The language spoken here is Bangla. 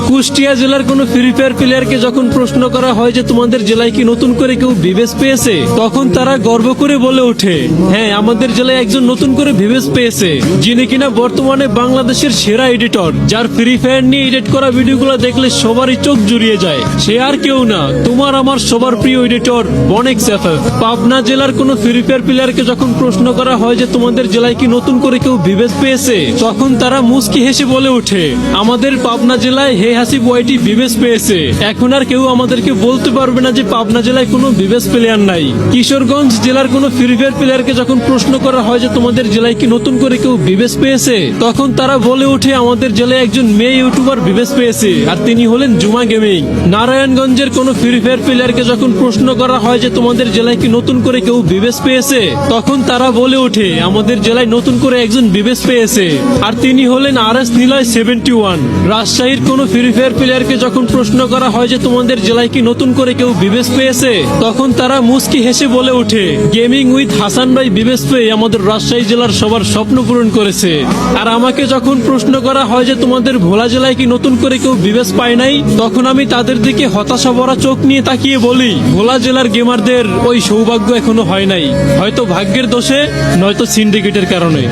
কুষ্টিয়া জেলার কোনো ফ্রি ফায়ার প্লেয়ারকে যখন প্রশ্ন করা হয় যে তোমাদের জেলায় কি নতুন করে কেউ ভিভেস পেয়েছে, তখন তারা গর্ব করে বলে ওঠে, হ্যাঁ আমাদের জেলায় একজন নতুন করে ভিভেস পেয়েছে, যিনি কিনা বর্তমানে বাংলাদেশের সেরা এডিটর, যার ফ্রি ফায়ার নিয়ে এডিট করা ভিডিওগুলো দেখলে সবারই চোখ জুড়িয়ে যায়। সে আর কেউ না, তোমার আমার সবার প্রিয় এডিটর বনেক্স এফএফ। পাবনা জেলার কোনো ফ্রি ফায়ার প্লেয়ারকে যখন প্রশ্ন করা হয় যে তোমাদের জেলায় কি নতুন করে কেউ ভিভেস পেয়েছে, তখন তারা মুচকি হেসে বলে ওঠে, আমাদের পাবনা জেলায় হে হাসিব ওয়াইটি ভিভেস পেয়েছে। এখন আর কেউ আমাদেরকে বলতে পারবে না যে পাবনা জেলায় কোনো ভিভেস প্লেয়ার নাই। কিশোরগঞ্জ জেলার কোনো ফ্রি ফায়ার প্লেয়ারকে যখন প্রশ্ন করা হয় যে তোমাদের জেলায় কি নতুন করে কেউ ভিভেস পেয়েছে, তখন তারা বলে ওঠে, আমাদের জেলায় একজন মেয়ে ইউটিউবার ভিভেস পেয়েছে, আর তিনি হলেন জুমা গেমিং। নারায়ণগঞ্জের কোনো ফ্রি ফায়ার প্লেয়ারকে যখন প্রশ্ন করা হয় যে তোমাদের জেলায় কি নতুন করে কেউ ভিভেস পেয়েছে, তখন তারা বলে ওঠে, আমাদের জেলায় নতুন করে একজন ভিভেস পেয়েছে, আর তিনি হলেন RS নিলয় 71। রাজশাহীর কোনো ফ্রি ফায়ার প্লেয়ারকে যখন প্রশ্ন করা হয় যে তোমাদের জেলায় কি নতুন করে কেউ ভিভেস পেয়েছে, তখন তারা মুচকি হেসে বলে ওঠে, গেমিং উইথ হাসান ভাই ভিভেস পেয়ে আমাদের রাজশাহী জেলার সবার স্বপ্ন পূরণ করেছে। আর আমাকে যখন প্রশ্ন করা হয় যে তোমাদের ভোলা জেলায় কি নতুন করে কেউ ভিভেস পায় নাই, তখন আমি তাদের দিকে হতাশা ভরা চোখ নিয়ে তাকিয়ে বলি, ভোলা জেলার গেমারদের ওই সৌভাগ্য এখনো হয় নাই, হয়তো ভাগ্যের দোষে, নয়তো সিন্ডিকেটের কারণে।